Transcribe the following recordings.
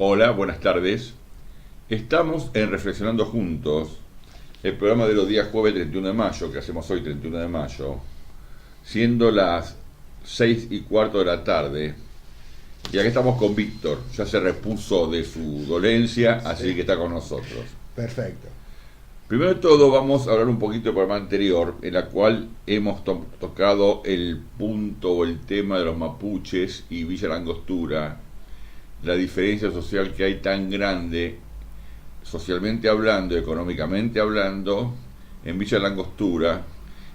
Hola, buenas tardes. Estamos en Reflexionando Juntos, el programa de los días jueves 31 de mayo, que hacemos hoy 31 de mayo, siendo las 6:15 de la tarde. Y aquí estamos con Víctor, ya se repuso de su dolencia, así que está con nosotros. Perfecto. Primero de todo vamos a hablar un poquito del programa anterior, en la cual hemos tocado el punto o el tema de los mapuches y Villa La Angostura, la diferencia social que hay tan grande, socialmente hablando, económicamente hablando, en Villa La Angostura,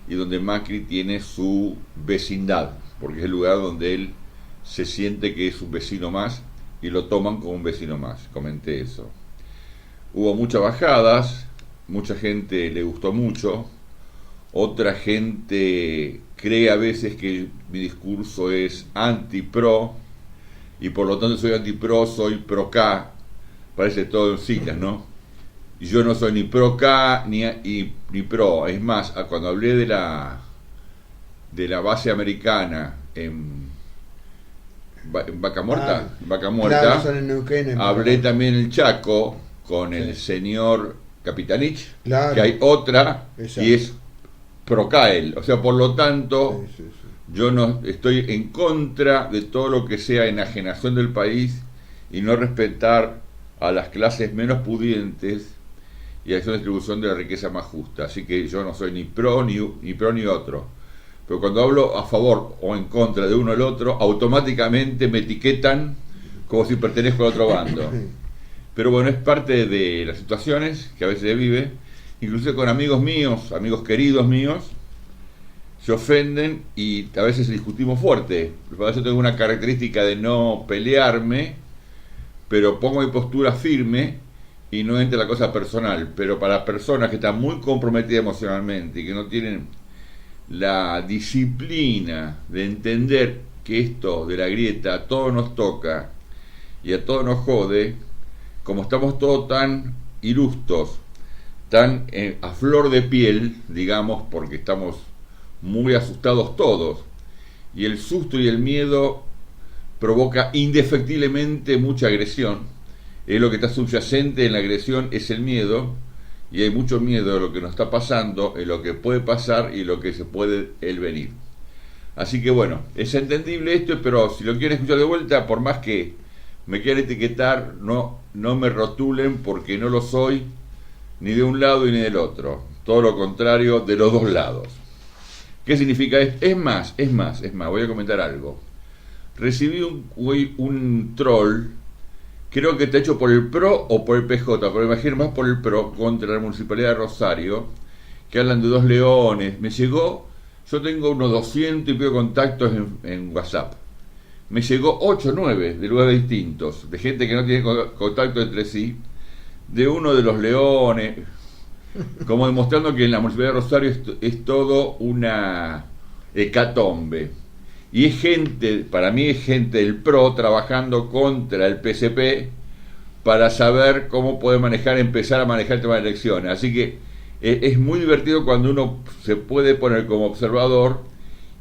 y donde Macri tiene su vecindad, porque es el lugar donde él se siente que es un vecino más y lo toman como un vecino más. Comenté eso. Hubo muchas bajadas, mucha gente le gustó mucho, otra gente cree a veces que mi discurso es anti-pro y por lo tanto soy anti-pro, soy pro-K, parece todo en siglas, ¿no? Y yo no soy ni pro-K ni pro, es más, cuando hablé de la base americana en Vaca Muerta, Claro, son en Neuquén, hablé también en el Chaco con el señor Capitanich, claro, que hay otra, exacto, y es pro-K, o sea, por lo tanto, sí. yo no estoy en contra de todo lo que sea enajenación del país y no respetar a las clases menos pudientes y hacer una distribución de la riqueza más justa. Así que yo no soy ni pro ni otro. Pero cuando hablo a favor o en contra de uno o el otro, automáticamente me etiquetan como si pertenezco al otro bando. Pero bueno, es parte de las situaciones que a veces se vive, incluso con amigos míos, amigos queridos míos, se ofenden y a veces discutimos fuerte. Por eso tengo una característica de no pelearme, pero pongo mi postura firme y no entra la cosa personal. Pero para personas que están muy comprometidas emocionalmente y que no tienen la disciplina de entender que esto de la grieta a todos nos toca y a todos nos jode, como estamos todos tan ilustos, tan a flor de piel, digamos, porque estamos muy asustados todos, y el susto y el miedo provoca indefectiblemente mucha agresión. Es lo que está subyacente en la agresión, es el miedo, y hay mucho miedo de lo que nos está pasando, en lo que puede pasar y lo que se puede el venir. Así que bueno, es entendible esto, pero si lo quieren escuchar de vuelta, por más que me quieran etiquetar, no me rotulen, porque no lo soy ni de un lado ni del otro, todo lo contrario, de los dos lados. ¿Qué significa esto? Es más, voy a comentar algo. Recibí hoy un troll, creo que está hecho por el PRO o por el PJ, pero me imagino más por el PRO, contra la Municipalidad de Rosario, que hablan de dos leones. Me llegó, yo tengo unos 200 y pico contactos en WhatsApp. Me llegó 8 o 9 de lugares distintos, de gente que no tiene contacto entre sí, de uno de los leones, como demostrando que en la Municipalidad de Rosario es todo una hecatombe. Y es gente, para mí es gente del PRO trabajando contra el PCP para saber cómo poder empezar a manejar el tema de elecciones. Así que es muy divertido cuando uno se puede poner como observador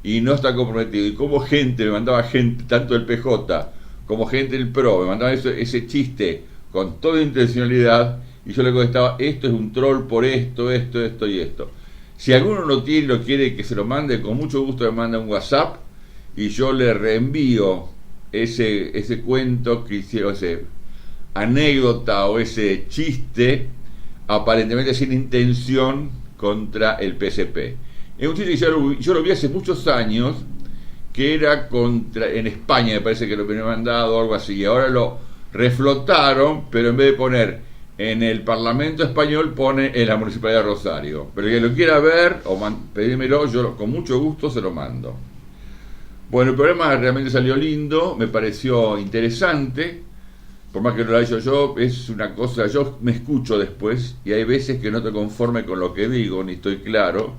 y no está comprometido. Y como me mandaba gente, tanto del PJ como gente del PRO, me mandaba ese chiste con toda intencionalidad, y yo le contestaba, esto es un troll por esto y esto. Si alguno lo tiene y lo quiere que se lo mande, con mucho gusto me manda un WhatsApp y yo le reenvío ese cuento que hicieron, ese anécdota o ese chiste aparentemente sin intención contra el PCP. Es un chiste que yo lo vi hace muchos años, que era en España, me parece que lo habían mandado o algo así, y ahora lo reflotaron, pero en vez de poner en el Parlamento Español, pone en la Municipalidad de Rosario. Pero el que lo quiera ver o pedímelo, yo con mucho gusto se lo mando. Bueno, el programa realmente salió lindo, me pareció interesante, por más que no lo haya hecho yo, es una cosa, yo me escucho después y hay veces que no estoy conforme con lo que digo, ni estoy claro,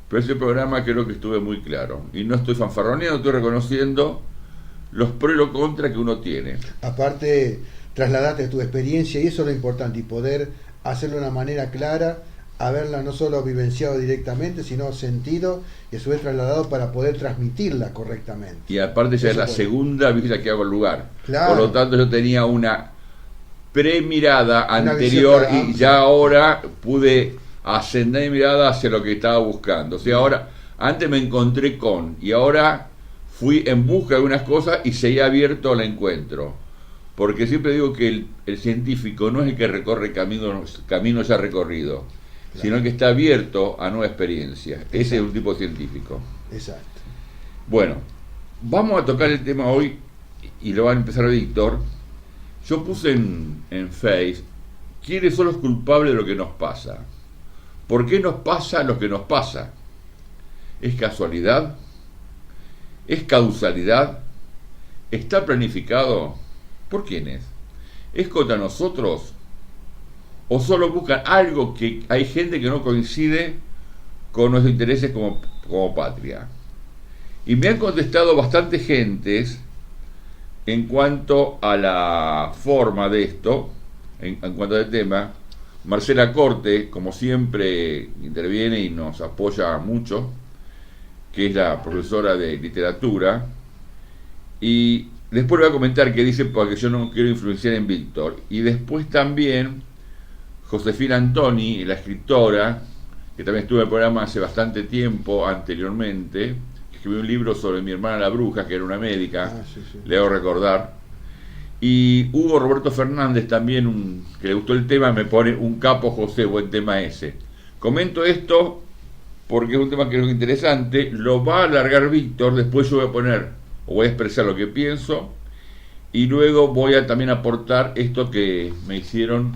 pero ese programa creo que estuve muy claro, y no estoy fanfarroneando, estoy reconociendo los pros y los contras que uno tiene. Aparte, trasladarte tu experiencia, y eso es lo importante, y poder hacerlo de una manera clara, haberla no solo vivenciado directamente, sino sentido y a su vez trasladado para poder transmitirla correctamente. Y aparte ya es la segunda visita que hago al lugar. Claro. Por lo tanto yo tenía una pre-mirada Una anterior visión y amplia. ya ahora pude ascender mi mirada hacia lo que estaba buscando. O sea, ahora, antes me encontré con, y ahora fui en busca de unas cosas y seguí abierto al encuentro. Porque siempre digo que el científico no es el que recorre caminos ya recorridos, sino el que está abierto a nuevas experiencias. Ese es un tipo científico. Exacto. Bueno, vamos a tocar el tema hoy y lo va a empezar Víctor. Yo puse en Face, ¿quiénes son los culpables de lo que nos pasa? ¿Por qué nos pasa lo que nos pasa? ¿Es casualidad? ¿Es causalidad? ¿Está planificado? ¿Por quiénes? ¿Es contra nosotros? ¿O solo buscan algo que hay gente que no coincide con nuestros intereses como patria? Y me han contestado bastante gentes en cuanto a la forma de esto, en cuanto al tema. Marcela Corte, como siempre, interviene y nos apoya mucho, que es la profesora de literatura. Y después le voy a comentar que dice, porque yo no quiero influenciar en Víctor. Y después también Josefina Antoni, la escritora, que también estuvo en el programa hace bastante tiempo anteriormente, que escribió un libro sobre mi hermana la bruja, que era una médica, Sí. le hago recordar. Y Hugo Roberto Fernández también, que le gustó el tema, me pone un capo José, buen tema ese. Comento esto porque es un tema que creo que es interesante, lo va a alargar Víctor, después yo voy a poner, o voy a expresar lo que pienso, y luego voy a también aportar esto que me hicieron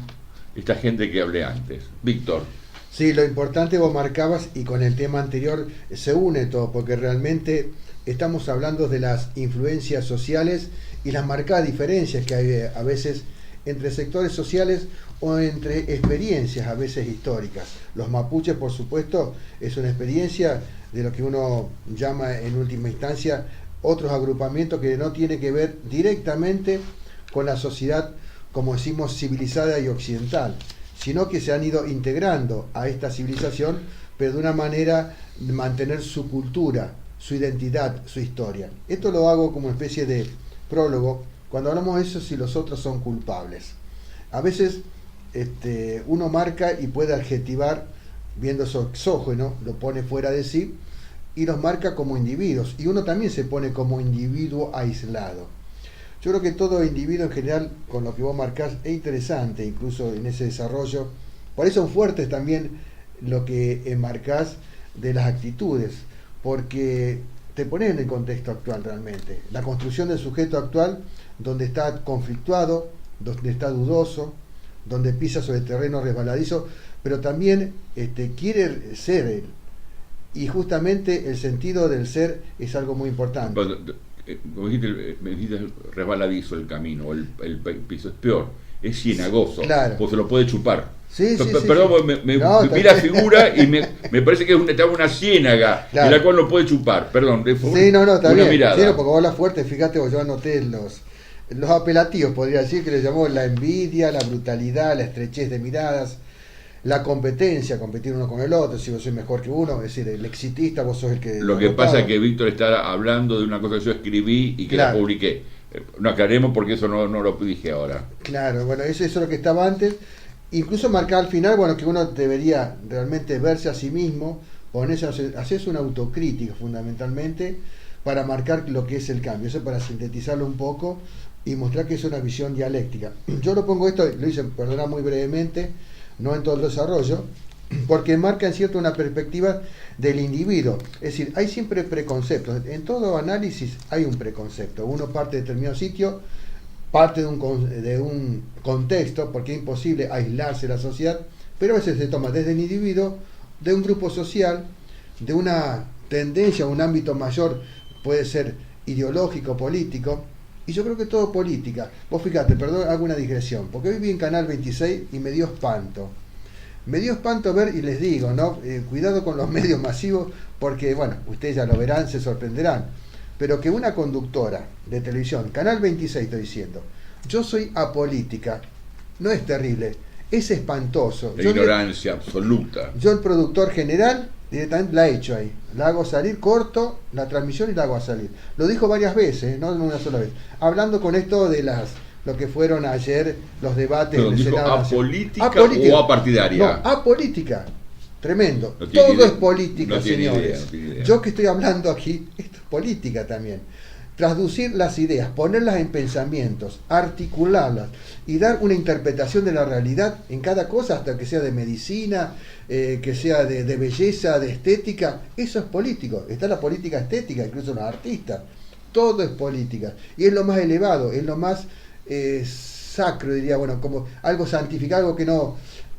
esta gente que hablé antes. Víctor. Sí, lo importante vos marcabas, y con el tema anterior se une todo, porque realmente estamos hablando de las influencias sociales y las marcadas diferencias que hay a veces entre sectores sociales o entre experiencias a veces históricas. Los mapuches, por supuesto, es una experiencia de lo que uno llama en última instancia otros agrupamientos que no tiene que ver directamente con la sociedad, como decimos, civilizada y occidental, sino que se han ido integrando a esta civilización, pero de una manera de mantener su cultura, su identidad, su historia. Esto lo hago como especie de prólogo. Cuando hablamos de eso, si los otros son culpables. A veces uno marca y puede adjetivar, viendo su exógeno, lo pone fuera de sí, y los marca como individuos. Y uno también se pone como individuo aislado. Yo creo que todo individuo en general, con lo que vos marcás, es interesante, incluso en ese desarrollo. Por eso son fuertes también lo que enmarcás de las actitudes, porque te pones en el contexto actual realmente. La construcción del sujeto actual, donde está conflictuado, donde está dudoso, donde pisa sobre terreno resbaladizo, pero también quiere ser él. Y justamente el sentido del ser es algo muy importante. Como dijiste, resbaladizo el camino, o el piso es peor, es cienagoso, Claro. pues se lo puede chupar. Sí, Perdón, sí. me No, vi la figura y me parece que es una ciénaga, Claro. en la cual no puede chupar. Perdón, Sí, está una bien. mirada. Sí, porque vos hablas fuerte, fíjate, yo anoté los apelativos, podría decir, que le llamó la envidia, la brutalidad, la estrechez de miradas, la competencia, competir uno con el otro, si vos sois mejor que uno, es decir, el exitista, vos sos el que... Lo que pasa es que Víctor está hablando de una cosa que yo escribí y que Claro. la publiqué. No aclaremos porque eso no lo dije ahora. Claro, bueno, eso es lo que estaba antes. Incluso marcar al final, bueno, que uno debería realmente verse a sí mismo, hacerse una autocrítica fundamentalmente, para marcar lo que es el cambio. Eso para sintetizarlo un poco y mostrar que es una visión dialéctica. Yo lo pongo esto, lo hice, perdona, muy brevemente, no en todo el desarrollo, porque marca en cierto una perspectiva del individuo. Es decir, hay siempre preconceptos. En todo análisis hay un preconcepto. Uno parte de determinado sitio, parte de un contexto, porque es imposible aislarse de la sociedad, pero a veces se toma desde el individuo, de un grupo social, de una tendencia, un ámbito mayor, puede ser ideológico, político, y yo creo que todo política. Vos fíjate, perdón, hago una digresión, porque hoy vi en Canal 26 y me dio espanto. Me dio espanto ver, y les digo, ¿no? Cuidado con los medios masivos, porque, bueno, ustedes ya lo verán, se sorprenderán, pero que una conductora de televisión, Canal 26 estoy diciendo, yo soy apolítica, no es terrible, es espantoso. La ignorancia absoluta. Yo el productor general directamente la echo ahí, la hago salir, corto la transmisión y la hago a salir. Lo dijo varias veces, no una sola vez, hablando con esto de las lo que fueron ayer los debates Pero en el dijo Senado. apolítica Apolítica. o apartidaria. No, apolítica. Tremendo. No tiene Todo idea. es política, No tiene señores. idea, no tiene idea. Yo que estoy hablando aquí, esto es política también. Traducir las ideas, ponerlas en pensamientos, articularlas y dar una interpretación de la realidad en cada cosa, hasta que sea de medicina, que sea de belleza, de estética. Eso es político. Está la política estética, incluso los artistas. Todo es política. Y es lo más elevado, es lo más sacro, diría, bueno, como algo santificado, algo que no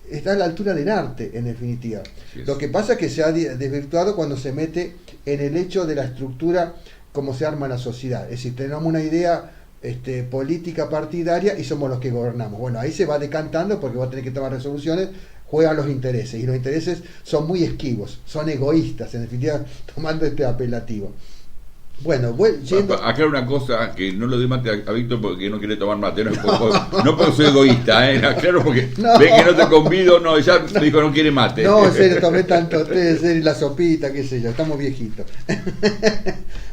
está a la altura del arte, en definitiva. Lo que pasa es que se ha desvirtuado cuando se mete en el hecho de la estructura, cómo se arma la sociedad. Es decir, tenemos una idea política partidaria y somos los que gobernamos. Bueno, ahí se va decantando porque vos tenés que tomar resoluciones, juegan los intereses, y los intereses son muy esquivos, son egoístas, en definitiva, tomando este apelativo. Bueno, yendo... Acá una cosa que no lo doy mate a Víctor porque no quiere tomar mate, no porque soy egoísta, aclaro porque No. ve que no te convido, no, ya me dijo no quiere mate. No, en serio, tomé tanto té, en serio, la sopita, qué sé yo, estamos viejitos.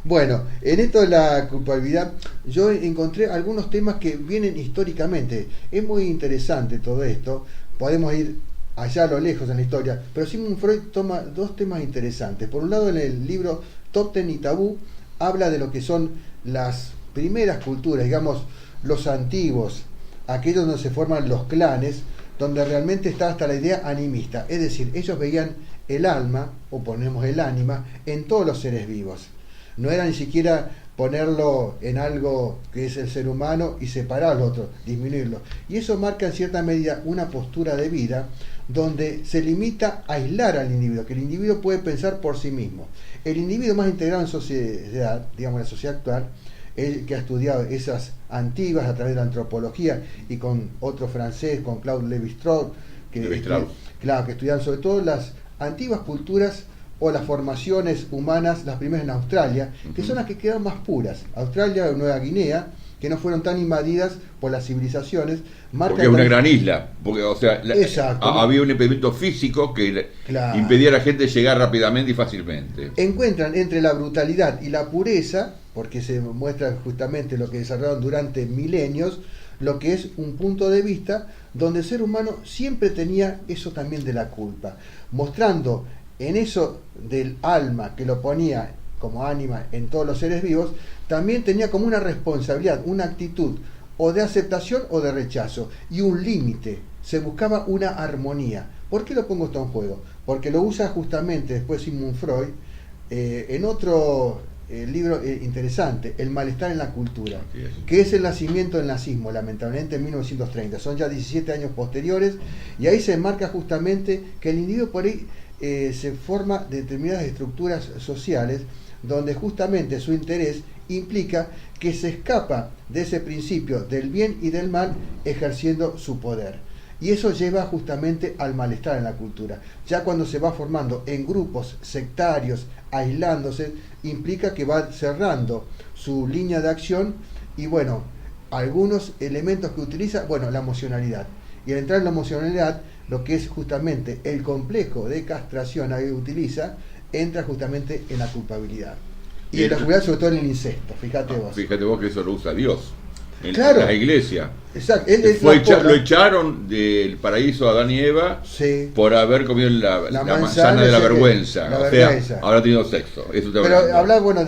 Bueno, en esto de la culpabilidad, yo encontré algunos temas que vienen históricamente. Es muy interesante todo esto, podemos ir allá a lo lejos en la historia, pero Sigmund Freud toma dos temas interesantes. Por un lado, en el libro Top Ten y Tabú, habla de lo que son las primeras culturas, digamos, los antiguos, aquellos donde se forman los clanes, donde realmente está hasta la idea animista. Es decir, ellos veían el alma, o ponemos el ánima, en todos los seres vivos. No era ni siquiera ponerlo en algo que es el ser humano y separar al otro, disminuirlo. Y eso marca en cierta medida una postura de vida donde se limita a aislar al individuo, que el individuo puede pensar por sí mismo. El individuo más integrado en sociedad, digamos la sociedad actual, el que ha estudiado esas antiguas a través de la antropología y con otro francés, con Claude Lévi-Strauss, claro, que estudian sobre todo las antiguas culturas o las formaciones humanas, las primeras en Australia, que son las que quedan más puras. Australia o Nueva Guinea, que no fueron tan invadidas por las civilizaciones. Porque es una gran isla, porque o sea, había un impedimento físico que impedía a la gente llegar rápidamente y fácilmente. Encuentran entre la brutalidad y la pureza, porque se muestra justamente lo que desarrollaron durante milenios, lo que es un punto de vista donde el ser humano siempre tenía eso también de la culpa, mostrando en eso del alma que lo ponía como ánima en todos los seres vivos, también tenía como una responsabilidad, una actitud o de aceptación o de rechazo y un límite. Se buscaba una armonía. ¿Por qué lo pongo esto en juego? Porque lo usa justamente después Sigmund Freud en otro libro interesante, El malestar en la cultura, que es el nacimiento del nazismo, lamentablemente en 1930. Son ya 17 años posteriores y ahí se marca justamente que el individuo por ahí se forma determinadas estructuras sociales donde justamente su interés implica que se escapa de ese principio del bien y del mal ejerciendo su poder. Y eso lleva justamente al malestar en la cultura. Ya cuando se va formando en grupos sectarios, aislándose, implica que va cerrando su línea de acción y bueno, algunos elementos que utiliza, bueno, la emocionalidad. Y al entrar en la emocionalidad, lo que es justamente el complejo de castración que utiliza, entra justamente en la culpabilidad. Y en la culpabilidad sobre todo en el incesto, fíjate vos. Fíjate vos que eso lo usa Dios. En claro, la iglesia. Exacto. Lo echaron del paraíso a Adán y Eva por haber comido la manzana de la vergüenza. Sea, habrá tenido sexo. Eso te Pero hablar, bueno,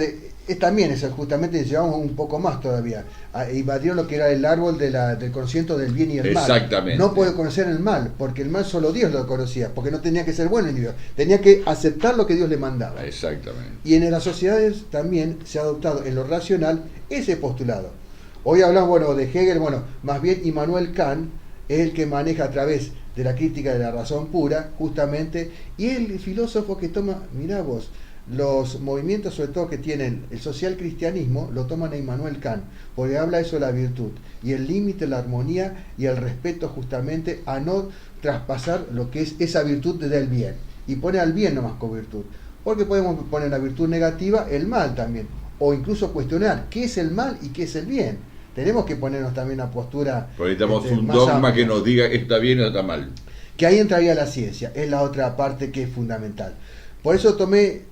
también eso, justamente llevamos un poco más todavía. Invadió lo que era el árbol del conocimiento del bien y el mal. Exactamente. No puede conocer el mal, porque el mal solo Dios lo conocía, porque no tenía que ser bueno el Dios. Tenía que aceptar lo que Dios le mandaba. Exactamente. Y en las sociedades también se ha adoptado en lo racional ese postulado. Hoy hablamos, bueno, de Hegel, bueno, más bien Immanuel Kant es el que maneja a través de la crítica de la razón pura, justamente, y el filósofo que toma, mirá vos, los movimientos sobre todo que tienen el social cristianismo, lo toman a Immanuel Kant, porque habla eso de la virtud, y el límite, la armonía y el respeto justamente a no traspasar lo que es esa virtud del bien, y pone al bien nomás con virtud, porque podemos poner la virtud negativa, el mal también, o incluso cuestionar qué es el mal y qué es el bien. Tenemos que ponernos también una postura. Porque necesitamos un dogma amplia, que nos diga esto está bien o está mal. Que ahí entraría la ciencia, es la otra parte que es fundamental. Por eso tomé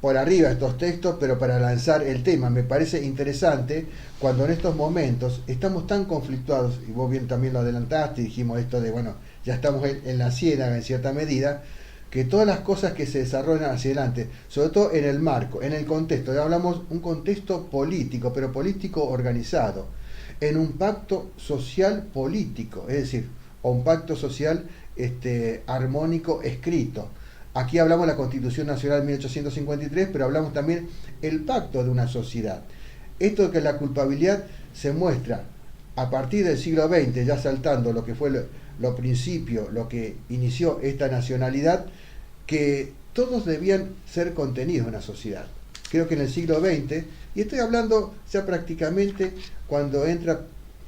por arriba estos textos, pero para lanzar el tema. Me parece interesante cuando en estos momentos estamos tan conflictuados, y vos bien también lo adelantaste, dijimos esto de, bueno, ya estamos en la ciénaga en cierta medida, que todas las cosas que se desarrollan hacia adelante, sobre todo en el marco, en el contexto, ya hablamos un contexto político, pero político organizado, en un pacto social político, es decir, o un pacto social armónico escrito. Aquí hablamos de la Constitución Nacional de 1853, pero hablamos también el pacto de una sociedad. Esto de que la culpabilidad se muestra a partir del siglo XX, ya saltando lo que fue lo principio, lo que inició esta nacionalidad, que todos debían ser contenidos en la sociedad. Creo que en el siglo XX, y estoy hablando ya prácticamente cuando entra,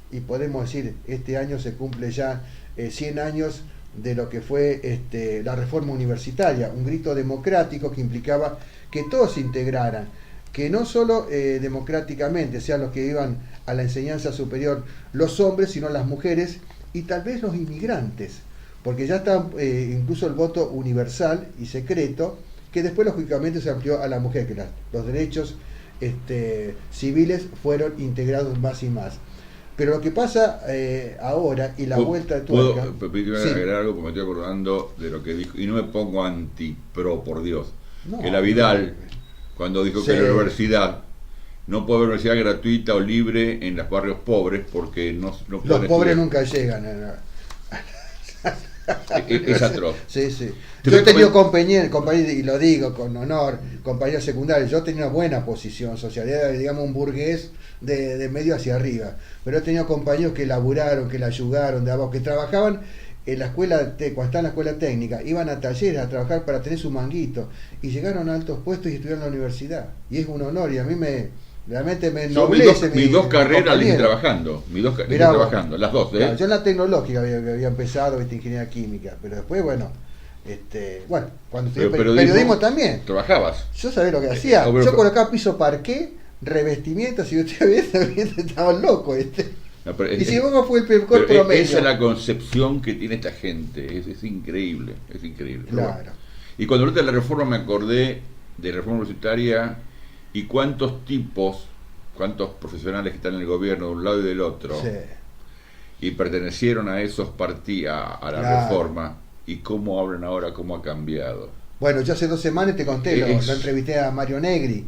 y podemos decir, este año se cumple ya 100 años de lo que fue la reforma universitaria, un grito democrático que implicaba que todos se integraran, que no solo democráticamente sean los que iban a la enseñanza superior los hombres, sino las mujeres y tal vez los inmigrantes, porque ya está incluso el voto universal y secreto, que después lógicamente se amplió a la mujer, que los derechos civiles fueron integrados más y más. Pero lo que pasa ahora y la vuelta de tuerca... ¿Puedo agregar algo? Porque me estoy acordando de lo que dijo, y no me pongo anti-pro, por Dios. No, que la Vidal, cuando dijo que la universidad no puede haber universidad gratuita o libre en los barrios pobres porque no los pobres estudiar. Nunca llegan. Es atroz. Sí, sí. Yo he tenido compañeros, y lo digo con honor, compañeros secundarios. Yo tenía una buena posición social, era, digamos, un burgués de medio hacia arriba. Pero he tenido compañeros que laburaron, que la ayudaron, de abajo, que trabajaban en la escuela, cuando estaban en la escuela técnica, iban a talleres a trabajar para tener su manguito y llegaron a altos puestos y estudiaron en la universidad. Y es un honor, y a mí realmente me ennoblece. Mis dos carreras las hice trabajando, trabajando, las dos. Claro, yo en la tecnológica había empezado, ingeniería química, pero después, cuando estudié periodismo también. ¿Trabajabas? Yo sabía lo que hacía. Yo colocaba piso parqué, revestimientos, si usted estaba loco. No, y si vos fue el peor promedio. Esa es la concepción que tiene esta gente, es increíble, es increíble. Claro. Y cuando hablé de la reforma me acordé de la reforma universitaria y cuántos profesionales que están en el gobierno de un lado y del otro, sí, y pertenecieron a esos partidos, a la claro, reforma, y cómo hablan ahora, cómo ha cambiado. Bueno, yo hace 2 semanas te conté, lo entrevisté a Mario Negri,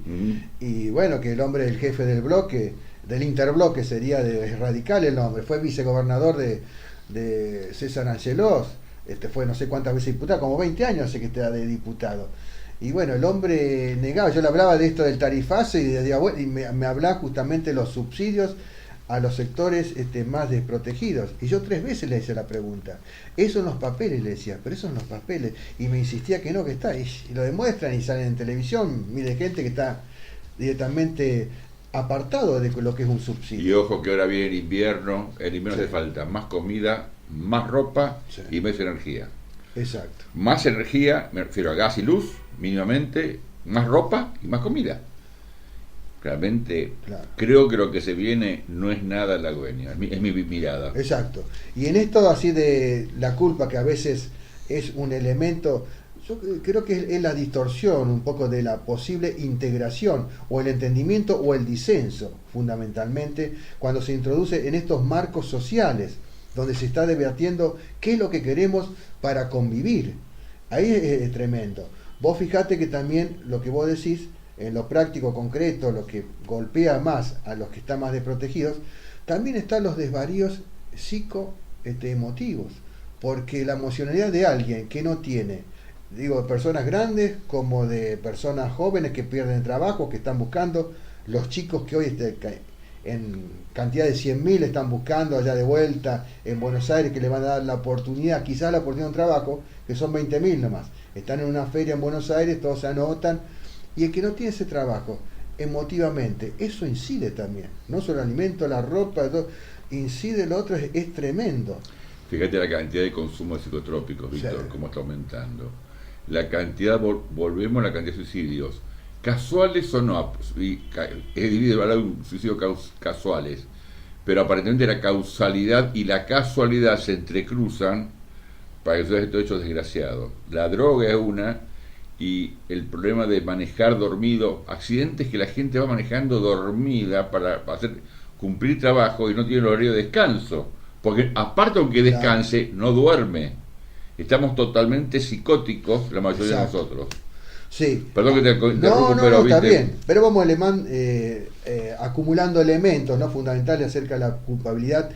y bueno, que el hombre, el jefe del bloque, del interbloque, sería de radical el nombre, fue vicegobernador de César Angelós, fue no sé cuántas veces diputado, como 20 años hace que está de diputado. Y bueno, el hombre negaba, yo le hablaba de esto del tarifazo y me hablaba justamente de los subsidios a los sectores más desprotegidos. Y yo 3 veces le hice la pregunta. Eso en los papeles, le decía, pero eso en los papeles. Y me insistía que no, que está. Y lo demuestran y salen en televisión. Mire, gente que está directamente apartado de lo que es un subsidio. Y ojo que ahora viene el invierno hace falta más comida, más ropa, sí, y más energía. Exacto. Más energía, me refiero a gas y luz, mínimamente, más ropa y más comida. Realmente, claro, creo que lo que se viene no es nada halagüeño, es mi mirada. Exacto. Y en esto así de la culpa, que a veces es un elemento, yo creo que es la distorsión un poco de la posible integración, o el entendimiento o el disenso, fundamentalmente, cuando se introduce en estos marcos sociales, donde se está debatiendo qué es lo que queremos para convivir. Ahí es tremendo. Vos fijate que también lo que vos decís, en lo práctico, concreto, lo que golpea más a los que están más desprotegidos, también están los desvaríos emotivos, porque la emocionalidad de alguien que no tiene, digo, de personas grandes como de personas jóvenes que pierden trabajo, que están buscando, los chicos que hoy en cantidad de 100.000 están buscando allá de vuelta en Buenos Aires, que le van a dar la oportunidad, quizás la oportunidad de un trabajo, que son 20.000 nomás. Están en una feria en Buenos Aires, todos se anotan, y el que no tiene ese trabajo, emotivamente, eso incide también. No solo el alimento, la ropa, todo, incide, lo otro es tremendo. Fíjate la cantidad de consumo de psicotrópicos, Víctor, sí, cómo está aumentando. La cantidad, volvemos a la cantidad de suicidios. Casuales o no, es difícil hablar de un suicidio casuales, pero aparentemente la causalidad y la casualidad se entrecruzan para que sucedan estos hechos desgraciados. La droga es una, y el problema de manejar dormido, accidentes que la gente va manejando dormida para hacer cumplir trabajo y no tiene horario de descanso, porque aparte aunque Claro. descanse, no duerme. Estamos totalmente psicóticos la mayoría de Exacto. nosotros. Sí. Perdón que te No, interrumpo, no, no, pero está viste, bien. Pero vamos acumulando elementos, ¿no?, fundamentales acerca de la culpabilidad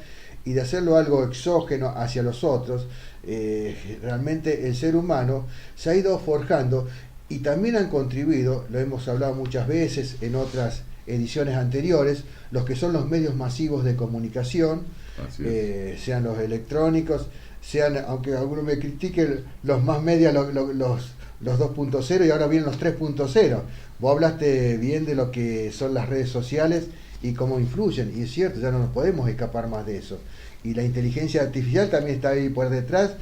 y de hacerlo algo exógeno hacia los otros. Realmente el ser humano se ha ido forjando y también han contribuido, lo hemos hablado muchas veces en otras ediciones anteriores, los que son los medios masivos de comunicación, así es. sean los electrónicos, sean, aunque algunos me critiquen, los más media, los 2.0 y ahora vienen los 3.0. Vos hablaste bien de lo que son las redes sociales y cómo influyen, y es cierto, ya no nos podemos escapar más de eso. Y la inteligencia artificial también está ahí por detrás,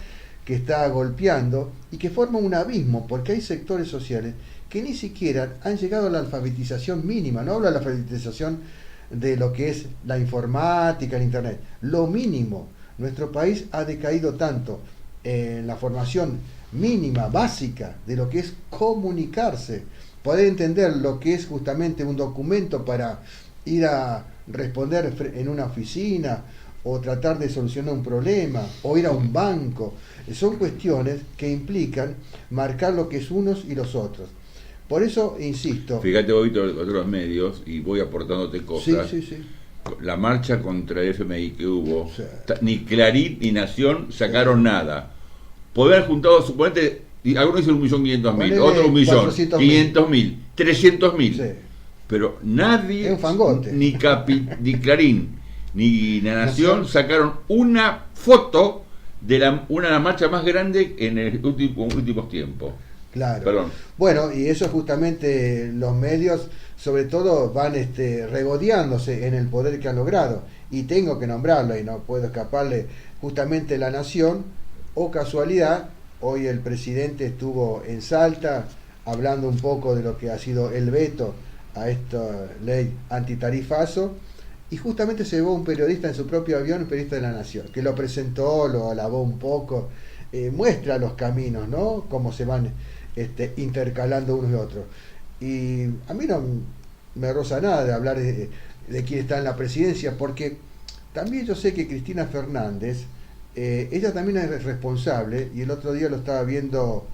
que está golpeando y que forma un abismo, porque hay sectores sociales que ni siquiera han llegado a la alfabetización mínima. No hablo de la alfabetización de lo que es la informática, el internet, lo mínimo. Nuestro país ha decaído tanto en la formación mínima, básica, de lo que es comunicarse, poder entender lo que es justamente un documento para ir a responder en una oficina o tratar de solucionar un problema o ir a un banco. Son cuestiones que implican marcar lo que es unos y los otros. Por eso insisto. Fíjate, voy a otros medios y voy aportándote Sí, cosas. sí, sí. La marcha contra el FMI que hubo, Sí. ni Clarín ni Nación sacaron nada. Poder haber juntado, suponete, y algunos dicen 1.500.000, Ponele otro 1.000.000, 400.000. 500.000, 300.000. Sí. Pero nadie, Es un fangote. ni Clarín ni la Nación Nación. sacaron una foto de una de las marchas más grandes en el últimos tiempos. Claro. Perdón. Bueno, y eso justamente los medios, sobre todo, van regodeándose en el poder que han logrado. Y tengo que nombrarlo, y no puedo escaparle, justamente La Nación, o casualidad, hoy el presidente estuvo en Salta hablando un poco de lo que ha sido el veto a esta ley antitarifazo, y justamente se llevó un periodista en su propio avión, un periodista de La Nación, que lo presentó, lo alabó un poco, muestra los caminos, ¿no?, cómo se van intercalando unos y otros. Y a mí no me roza nada de hablar de quién está en la presidencia, porque también yo sé que Cristina Fernández, ella también es responsable, y el otro día lo estaba viendo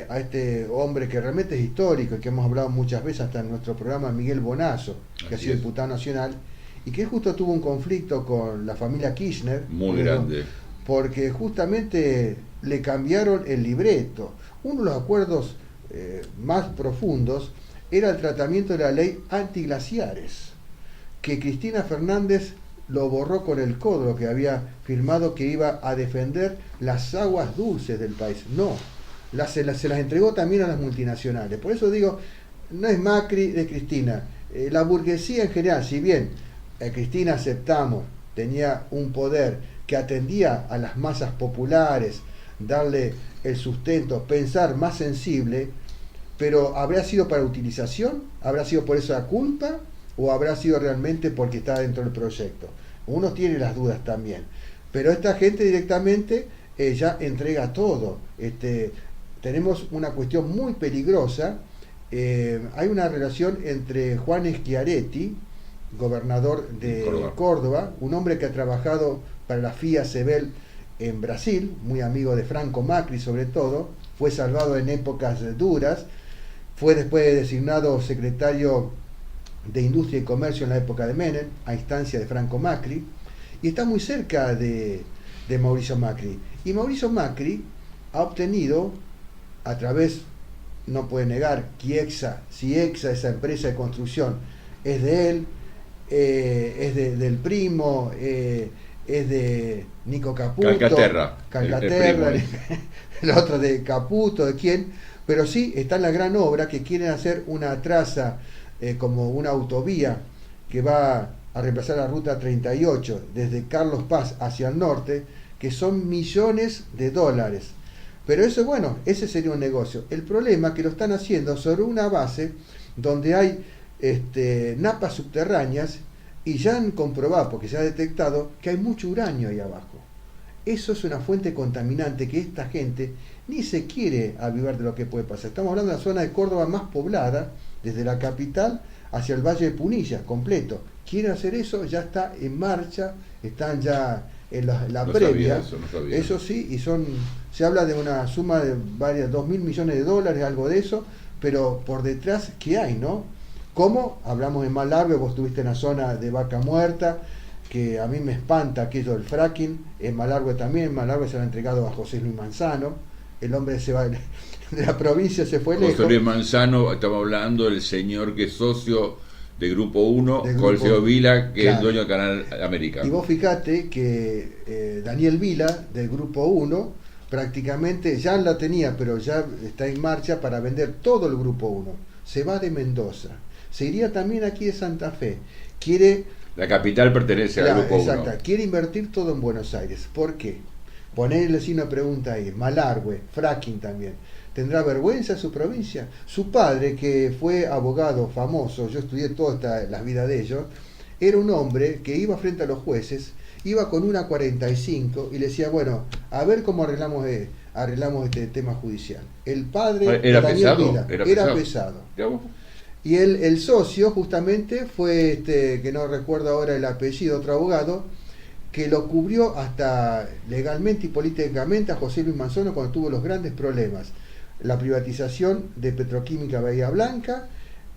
a este hombre que realmente es histórico y que hemos hablado muchas veces hasta en nuestro programa, Miguel Bonazo, que ha sido diputado nacional, y que justo tuvo un conflicto con la familia Kirchner, Muy grande. porque justamente le cambiaron el libreto. Uno de los acuerdos más profundos era el tratamiento de la ley antiglaciares, que Cristina Fernández lo borró con el codo, lo que había firmado, que iba a defender las aguas dulces del país. No, se las entregó también a las multinacionales. Por eso digo, no es Macri de Cristina. La burguesía en general, si bien Cristina, aceptamos, tenía un poder que atendía a las masas populares, darle el sustento, pensar más sensible, pero ¿habrá sido para utilización? ¿Habrá sido por esa culpa? ¿O habrá sido realmente porque está dentro del proyecto? Uno tiene las dudas también. Pero esta gente directamente ya entrega todo. Tenemos una cuestión muy peligrosa. Hay una relación entre Juan Schiaretti, gobernador de Córdoba, un hombre que ha trabajado para la FIA Sebel en Brasil, muy amigo de Franco Macri sobre todo, fue salvado en épocas duras, fue después designado secretario de Industria y Comercio en la época de Menem, a instancia de Franco Macri, y está muy cerca de Mauricio Macri. Y Mauricio Macri ha obtenido, a través, no puede negar, Ciexsa, esa empresa de construcción, es de él, es del primo, es de Nico Caputo, Calcaterra, el otro de Caputo, de quién, pero sí está en la gran obra que quieren hacer una traza como una autovía que va a reemplazar la ruta 38 desde Carlos Paz hacia el norte, que son millones de dólares. Pero eso, bueno, ese sería un negocio. El problema es que lo están haciendo sobre una base donde hay napas subterráneas, y ya han comprobado, porque se ha detectado, que hay mucho uranio ahí abajo. Eso es una fuente contaminante que esta gente ni se quiere avivar de lo que puede pasar. Estamos hablando de la zona de Córdoba más poblada, desde la capital hacia el Valle de Punilla, completo. Quiere hacer eso, ya está en marcha, están ya en la previa. No sabía. Eso sí, y se habla de una suma de varias, 2.000 millones de dólares, algo de eso, pero por detrás, ¿qué hay, no? ¿Cómo? Hablamos de Malargüe, vos estuviste en la zona de Vaca Muerta, que a mí me espanta aquello del fracking. En Malargüe también, Malargüe se lo ha entregado a José Luis Manzano, el hombre se va de la provincia, se fue lejos. José Luis Manzano, estamos hablando del señor que es socio de Grupo 1, con el señor Vila, que es dueño del Canal América. Y vos fijate que Daniel Vila, del Grupo 1, prácticamente ya la tenía, pero ya está en marcha para vender todo el Grupo 1. Se va de Mendoza, se iría también aquí de Santa Fe. La capital pertenece al Grupo 1. Exacto, quiere invertir todo en Buenos Aires. ¿Por qué? Ponerle así una pregunta ahí. Malargüe, fracking también. ¿Tendrá vergüenza su provincia? Su padre, que fue abogado famoso, yo estudié toda la vida de ellos, era un hombre que iba frente a los jueces, iba con una 45 y le decía, bueno, a ver cómo arreglamos este tema judicial. El padre era de Daniel pesado, Vila era pesado. Y el socio justamente fue, que no recuerdo ahora el apellido, otro abogado, que lo cubrió hasta legalmente y políticamente a José Luis Manzano cuando tuvo los grandes problemas. La privatización de Petroquímica Bahía Blanca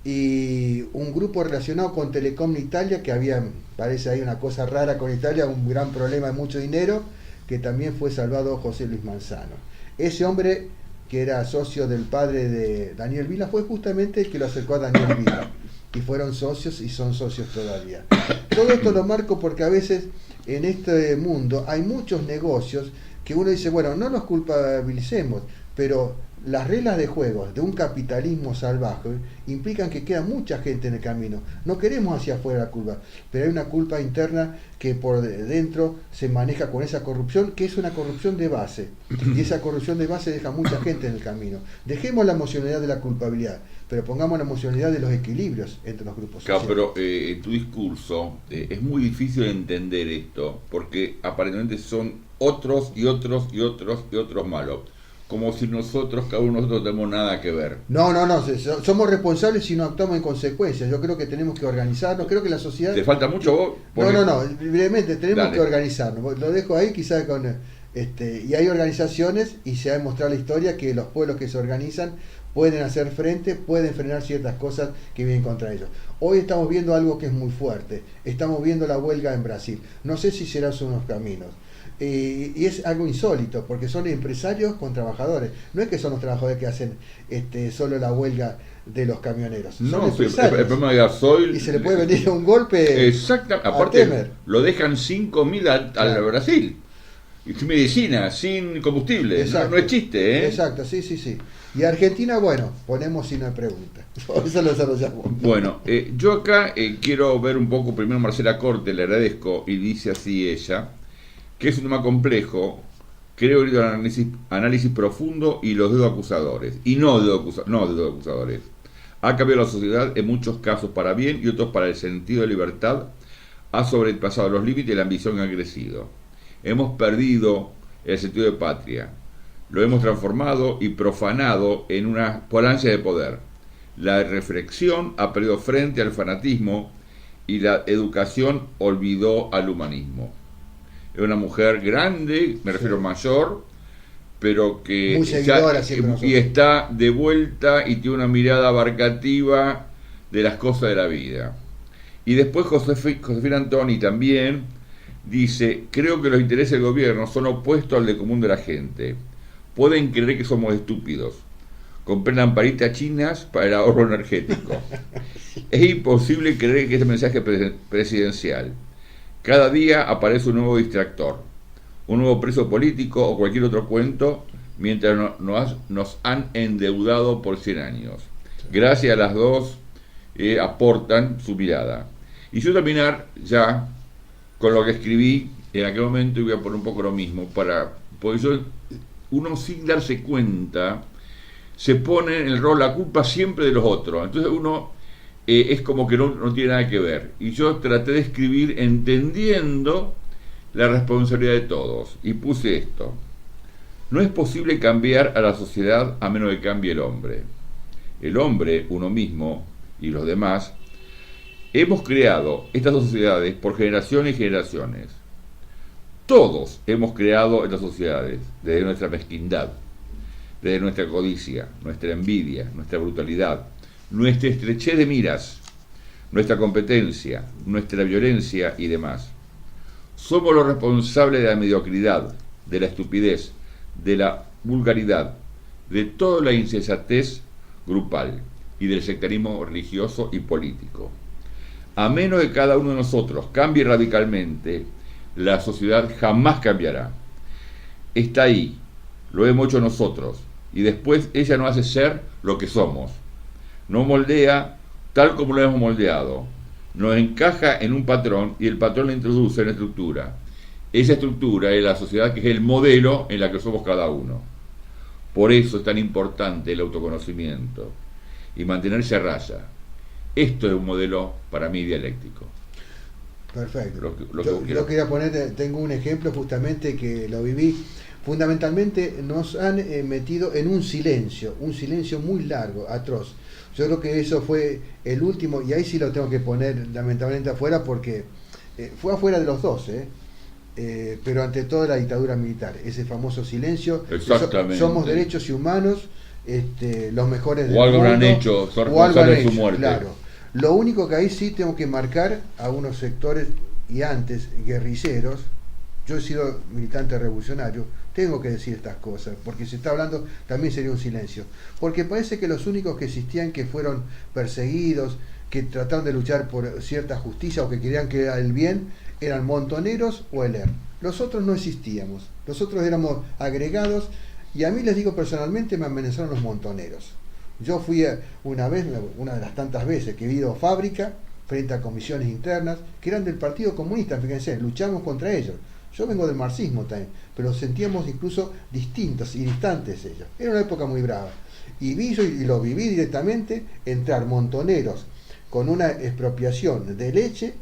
y un grupo relacionado con Telecom Italia, que había, parece ahí una cosa rara con Italia, un gran problema de mucho dinero, que también fue salvado José Luis Manzano. Ese hombre, que era socio del padre de Daniel Vila, fue justamente el que lo acercó a Daniel Vila. Y fueron socios y son socios todavía. Todo esto lo marco porque a veces en este mundo hay muchos negocios que uno dice, bueno, no nos culpabilicemos, pero las reglas de juego de un capitalismo salvaje implican que queda mucha gente en el camino. No queremos hacia afuera la culpa, pero hay una culpa interna que por dentro se maneja con esa corrupción, que es una corrupción de base. Y esa corrupción de base deja mucha gente en el camino. Dejemos la emocionalidad de la culpabilidad, pero pongamos la emocionalidad de los equilibrios entre los grupos sociales. Claro, pero en tu discurso es muy difícil entender esto, porque aparentemente son otros y otros y otros y otros malos. Como si nosotros, cada uno de nosotros, no tenemos nada que ver. No, somos responsables si no actuamos en consecuencia. Yo creo que tenemos que organizarnos, creo que la sociedad... ¿Te falta mucho vos? No, brevemente, tenemos Dale. que organizarnos. Lo dejo ahí quizás con... y hay organizaciones, y se ha demostrado la historia, que los pueblos que se organizan pueden hacer frente, pueden frenar ciertas cosas que vienen contra ellos. Hoy estamos viendo algo que es muy fuerte. Estamos viendo la huelga en Brasil. No sé si serán unos caminos. Y es algo insólito, porque son empresarios con trabajadores. No es que son los trabajadores que hacen solo la huelga de los camioneros. No, el problema de gasoil... Y se le puede venir un golpe. Exactamente. Aparte, lo dejan 5.000 al Brasil. Y sin medicina, sin combustible. No es chiste, ¿eh? Exacto, sí. Y Argentina, bueno, ponemos si no hay pregunta. Eso lo desarrollamos. Bueno, yo acá quiero ver un poco, primero Marcela Corte, le agradezco, y dice así ella, que es un tema complejo, creo que un análisis profundo y los dedos acusadores, y no dedos acusadores. Ha cambiado la sociedad en muchos casos para bien y otros para el sentido de libertad, ha sobrepasado los límites y la ambición ha crecido. Hemos perdido el sentido de patria, lo hemos transformado y profanado en una polancia de poder. La reflexión ha perdido frente al fanatismo y la educación olvidó al humanismo. Es una mujer grande, me refiero mayor, pero que muy seguidora, y está de vuelta y tiene una mirada abarcativa de las cosas de la vida. Y después Josefina Antoni también dice, creo que los intereses del gobierno son opuestos al de común de la gente. Pueden creer que somos estúpidos. Compren lamparitas chinas para el ahorro energético. Es imposible creer que este mensaje presidencial. Cada día aparece un nuevo distractor, un nuevo preso político o cualquier otro cuento, mientras nos han endeudado por 100 años. Gracias a las dos aportan su mirada. Y yo terminar ya con lo que escribí en aquel momento, y voy a poner un poco lo mismo, porque uno sin darse cuenta se pone en el rol, la culpa siempre de los otros. Entonces uno... es como que no tiene nada que ver. Y yo traté de escribir entendiendo la responsabilidad de todos. Y puse esto. No es posible cambiar a la sociedad a menos que cambie el hombre. El hombre, uno mismo y los demás, hemos creado estas sociedades por generaciones y generaciones. Todos hemos creado estas sociedades desde nuestra mezquindad, desde nuestra codicia, nuestra envidia, nuestra brutalidad, nuestra estrechez de miras, nuestra competencia, nuestra violencia y demás. Somos los responsables de la mediocridad, de la estupidez, de la vulgaridad, de toda la insensatez grupal y del sectarismo religioso y político. A menos que cada uno de nosotros cambie radicalmente, la sociedad jamás cambiará. Está ahí, lo hemos hecho nosotros, y después ella nos hace ser lo que somos. Nos moldea tal como lo hemos moldeado. Nos encaja en un patrón y el patrón la introduce en la estructura. Esa estructura es la sociedad que es el modelo en la que somos cada uno. Por eso es tan importante el autoconocimiento y mantenerse a raya. Esto es un modelo para mí dialéctico. Perfecto. Yo quería poner, tengo un ejemplo justamente que lo viví. Fundamentalmente nos han metido en un silencio muy largo, atroz. Yo creo que eso fue el último, y ahí sí lo tengo que poner lamentablemente afuera porque fue afuera de los dos, pero ante todo la dictadura militar, ese famoso silencio. Exactamente. Somos derechos y humanos, los mejores del mundo. O algo mundo, han hecho, son responsables de su muerte. Claro. Lo único que ahí sí tengo que marcar a unos sectores y antes guerrilleros. Yo he sido militante revolucionario, tengo que decir estas cosas, porque se está hablando, también sería un silencio. Porque parece que los únicos que existían, que fueron perseguidos, que trataron de luchar por cierta justicia o que querían que era el bien, eran Montoneros o el ERP. Los otros no existíamos, nosotros éramos agregados, y a mí les digo personalmente, me amenazaron los Montoneros. Yo fui una vez, una de las tantas veces que he ido a fábrica, frente a comisiones internas, que eran del Partido Comunista, fíjense, luchamos contra ellos. Yo vengo del marxismo también, pero sentíamos incluso distintos y distantes ellos. Era una época muy brava. Y vi yo, y lo viví directamente, entrar montoneros con una expropiación de leche,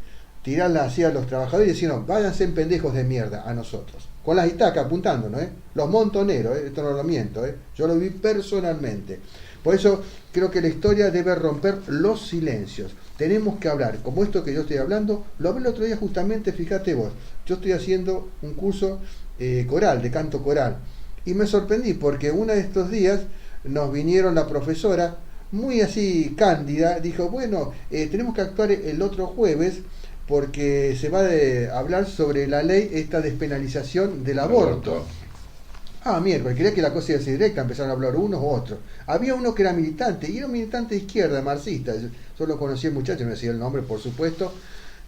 tirarla hacia los trabajadores y decir, no, váyanse en pendejos de mierda a nosotros. Con las itacas apuntándonos, los montoneros, esto no lo miento, yo lo vi personalmente. Por eso creo que la historia debe romper los silencios. Tenemos que hablar, como esto que yo estoy hablando, lo hablé el otro día justamente, fíjate vos, yo estoy haciendo un curso coral, de canto coral, y me sorprendí porque uno de estos días nos vinieron la profesora, muy así cándida, dijo, bueno, tenemos que actuar el otro jueves porque se va a hablar sobre la ley esta despenalización del aborto. Ah, miércoles, quería que la cosa iba a ser directa, empezaron a hablar unos u otros. Había uno que era militante, y era un militante de izquierda, marxista. Yo lo conocí el muchacho, no me decía el nombre, por supuesto,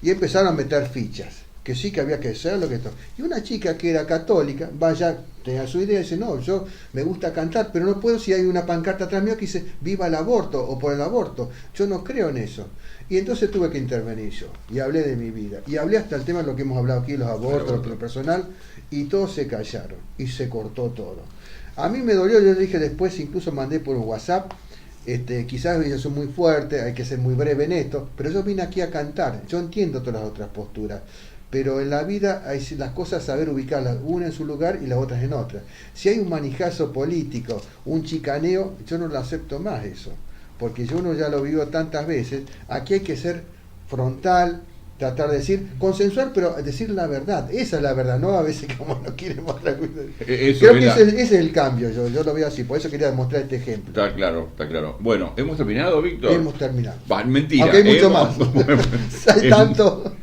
y empezaron a meter fichas, que sí que había que hacerlo, que esto. Y una chica que era católica, vaya, tenía su idea, dice, no, yo me gusta cantar, pero no puedo si hay una pancarta atrás mío que dice, viva el aborto, o por el aborto. Yo no creo en eso. Y entonces tuve que intervenir yo, y hablé de mi vida, y hablé hasta el tema de lo que hemos hablado aquí, los abortos, lo personal, y todos se callaron, y se cortó todo. A mí me dolió, yo dije después, incluso mandé por un WhatsApp, quizás ellos son muy fuertes, hay que ser muy breve en esto, pero yo vine aquí a cantar, yo entiendo todas las otras posturas, pero en la vida hay las cosas saber ubicarlas, una en su lugar y las otras en otra. Si hay un manijazo político, un chicaneo, yo no lo acepto más eso, porque yo uno ya lo vivo tantas veces. Aquí hay que ser frontal, tratar de decir, consensuar, pero decir la verdad, esa es la verdad, no a veces como no quieren mostrar. Creo que ese es el cambio, yo lo veo así, por eso quería mostrar este ejemplo. Está claro, está claro. Bueno, ¿hemos terminado, Víctor? Hemos terminado. Mentira. Aunque hay mucho más. Hay tanto.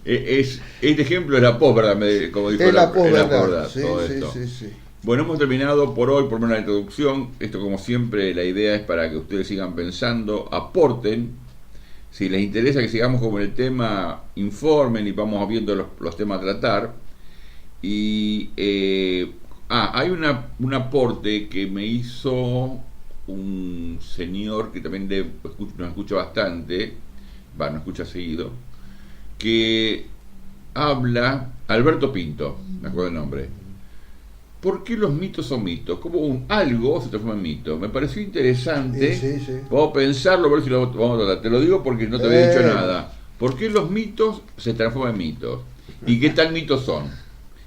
Este ejemplo es la posverdad, como dijo es la posverdad. Sí. Bueno, hemos terminado por hoy, por una introducción. Esto, como siempre, la idea es para que ustedes sigan pensando, aporten. Si les interesa que sigamos con el tema, informen y vamos viendo los temas a tratar. Y hay un aporte que me hizo un señor que también nos escucha bastante, nos escucha seguido, que habla, Alberto Pinto, me acuerdo el nombre. ¿Por qué los mitos son mitos? Como algo se transforma en mito. Me pareció interesante. Sí. Vamos a pensarlo, a ver si lo vamos a tratar. Te lo digo porque no te había dicho nada. ¿Por qué los mitos se transforman en mitos? y qué tal mitos son,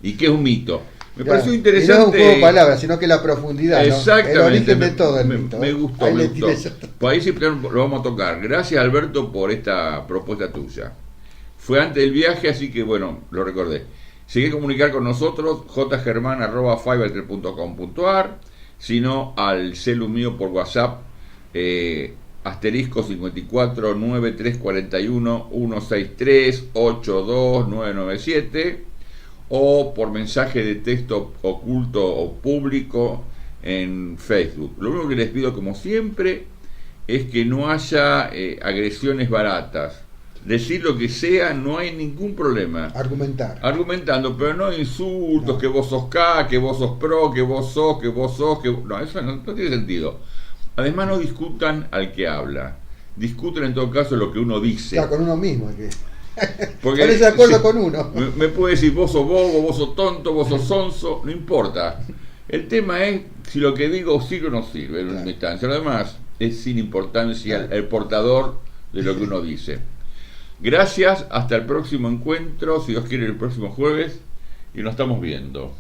y qué es un mito. Me Claro. pareció Y no interesante. es un juego de palabras, sino que la profundidad, ¿no? Exactamente. El origen de todo el mito. Me gustó, Ahí me le gustó. tiré yo. Pues ahí siempre lo vamos a tocar. Gracias, Alberto, por esta propuesta tuya. Fue antes del viaje, así que bueno, lo recordé. Si querés comunicar con nosotros, jgerman@fivertel.com.ar, sino al celu mío por WhatsApp, asterisco 54 9341 163 82997, o por mensaje de texto oculto o público en Facebook. Lo único que les pido, como siempre, es que no haya agresiones baratas. Decir lo que sea, no hay ningún problema. Argumentar. Argumentando, pero no insultos, No. que vos sos K, que vos sos pro, que vos sos, que vos sos, que... No, eso no tiene sentido. Además, no discutan al que habla. Discuten en todo caso lo que uno dice. Claro, con uno mismo. Que... Porque Ponerse de acuerdo si- con uno. me puede decir vos sos bobo, vos sos tonto, vos sos sonso, no importa. El tema es si lo que digo sirve o no sirve en una instancia. Lo demás es sin importancia el portador de lo que uno dice. Gracias, hasta el próximo encuentro, si Dios quiere el próximo jueves, y nos estamos viendo.